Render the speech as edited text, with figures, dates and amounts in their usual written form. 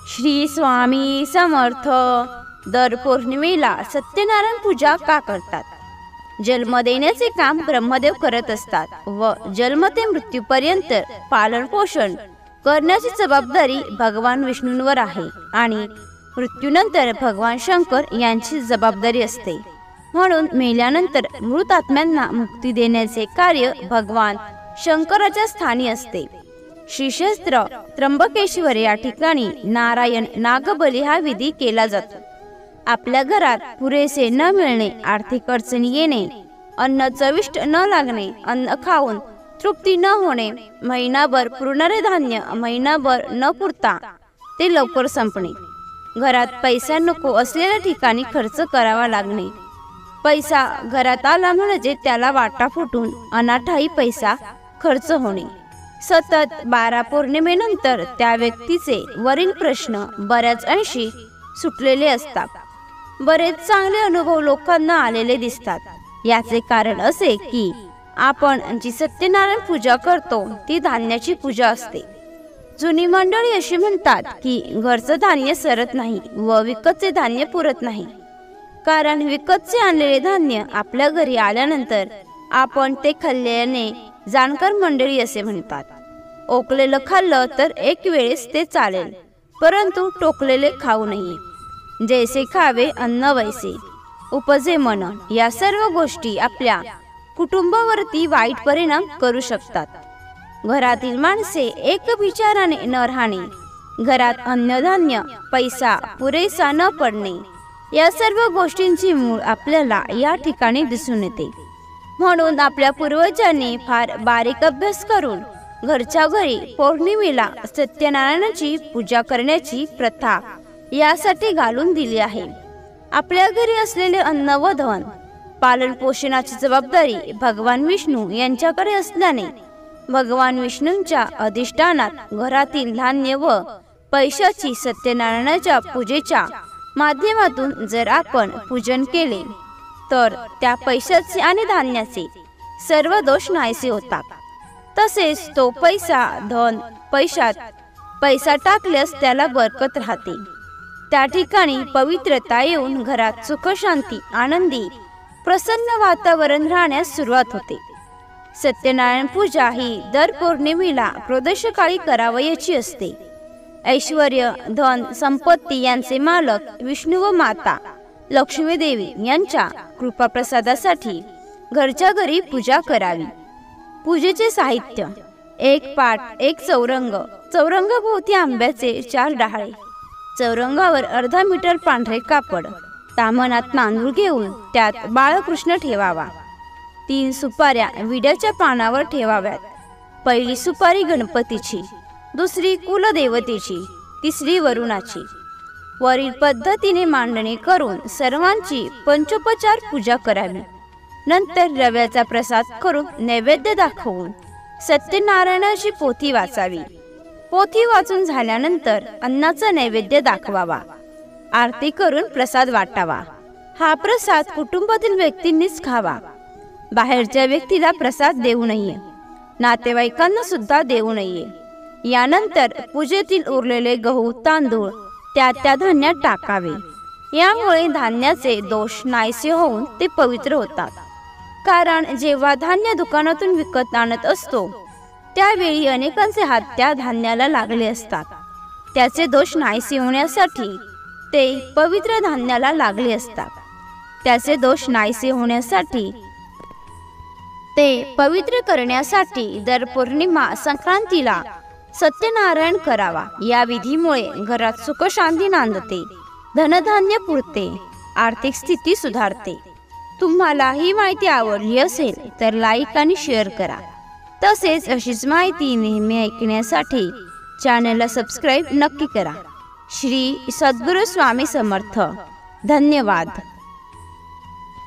श्री स्वामी समर्थ। दर पौर्णिमेला सत्यनारायण पूजा का करतात? जन्म देण्याचे काम ब्रह्मदेव करत असतात व जन्म ते मृत्यूपर्यंत पालन पोषण करण्याची जबाबदारी भगवान विष्णूंवर आहे आणि मृत्यूनंतर भगवान शंकर यांची जबाबदारी असते। म्हणून मेल्यानंतर मृत आत्म्यांना मुक्ती देण्याचे कार्य भगवान शंकराच्या स्थानी असते। श्रीक्षेत्र त्र्यंबकेश्वर या ठिकाणी नारायण नागबली हा विधी केला जातो। आपल्या घरात पुरेसे न मिळणे, आर्थिक अडचणी येणे, अन्न चविष्ट न लागणे, अन्न खाऊन तृप्ती न होणे, महिनाभर पुरणारे धान्य महिनाभर न पुरता ते लवकर संपणे, घरात पैसा नको असलेल्या ठिकाणी खर्च करावा लागणे, पैसा घरात आला म्हणजे त्याला वाटा फुटून अनाठाई पैसा खर्च होणे, सतत 12 पौर्णिमेनंतर त्या व्यक्तीचे वरील प्रश्न बऱ्याच अंशी सुटलेले असतात। बरेच चांगले अनुभव लोकांना आलेले दिसतात। याचे कारण असे की आपण जी सत्यनारायण पूजा करतो ती धान्याची पूजा असते। जुनी मंडळी अशी म्हणतात की घरचं धान्य सरत नाही व विकतचे धान्य पुरत नाही, कारण विकतचे आणलेले धान्य आपल्या घरी आल्यानंतर आपण ते खाल्ल्याने जाणकार मंडळी असे म्हणतात, ओकलेलं खाल्लं तर एक वेळेस ते चालेल, परंतु टोकलेले खाऊ नये। जैसे खावे अन्न वैसे उपजे मन। या सर्व गोष्टी आपल्या कुटुंबावरती वाईट परिणाम करू शकतात। घरातील माणसे एक विचाराने न राहणे, घरात अन्नधान्य पैसा पुरेसा न पडणे, या सर्व गोष्टींची मूळ आपल्याला या ठिकाणी दिसून येते। म्हणून आपल्या पूर्वजांनी फार बारीक अभ्यास करून घरच्या घरी पौर्णिमेला सत्यनारायणाची पूजा करण्याची प्रथा यासाठी घालून दिली आहे। आपल्या घरी असलेले अन्न व धन पालन पोषणाची जबाबदारी भगवान विष्णू यांच्याकडे असल्याने भगवान विष्णूंच्या अधिष्ठानात घरातील धान्य व पैशाची सत्यनारायणाच्या पूजेच्या माध्यमातून जर आपण पूजन केले तर त्या पैशाचे आणि धान्याचे सर्व दोष नाहीसे होतात। तसेच तो पैसा धन पैशात पैसा टाकल्यास त्याला बरकत राहते, त्या ठिकाणी पवित्रता येऊन घरात सुख शांती आनंदी प्रसन्न वातावरण राहण्यास सुरुवात होते। सत्यनारायण पूजा ही दर पौर्णिमेला प्रदोषकाळी करावयाची असते। ऐश्वर्य धन संपत्ती यांचे मालक विष्णू व माता लक्ष्मी देवी यांच्या कृपा प्रसादासाठी घरच्या घरी पूजा करावी। पूजेचे साहित्य: एक पाट, एक चौरंग, चौरंगाभोवती आंब्याचे 4 डहाळे, चौरंगावर अर्धा मीटर पांढरे कापड, ताम्हणात तांदूळ घेऊन त्यात बाळकृष्ण ठेवावा। 3 सुपाऱ्या विड्याच्या पानावर ठेवाव्यात। पहिली सुपारी गणपतीची, दुसरी कुलदेवतेची, तिसरी वरुणाची। वरील पद्धतीने मांडणी करून सर्वांची पंचोपचार पूजा करावी। नंतर रव्याचा प्रसाद करून नैवेद्य दाखवून सत्यनारायणाची पोथी वाचावी। पोथी वाचून झाल्यानंतर अन्नाचा नैवेद्य दाखवावा। आरती करून प्रसाद वाटावा। हा प्रसाद कुटुंबातील व्यक्तींनीच खावा, बाहेरच्या व्यक्तीला प्रसाद देऊ नये, नातेवाईकांना सुद्धा देऊ नये। यानंतर पूजेतील उरलेले गहू तांदूळ त्या धान्यात टाकावे। यामुळे धान्याचे दोष नाहीसे होऊन ते पवित्र होतात। कारण जेव्हा धान्य दुकानातून विकत आणत असतो त्यावेळी अनेकांचे हात त्या धान्याला लागले असतात, त्याचे दोष नाहीसे होण्यासाठी ते पवित्र धान्याला लागले असतात। त्याचे दोष नाहीसे होण्यासाठी ते पवित्र करण्यासाठी दर पौर्णिमा संक्रांतीला सत्यनारायण करावा। या विधीमुळे घरात सुख शांती नांदते, धनधान्य पुरते, आर्थिक स्थिती सुधारते। तुम्हाला ही माहिती आवडली असेल तर लाईक आणि शेअर करा। तसेच अशीच माहिती नेहमी ऐकण्यासाठी चॅनलला सबस्क्राईब नक्की करा। श्री सद्गुरू स्वामी समर्थ। धन्यवाद।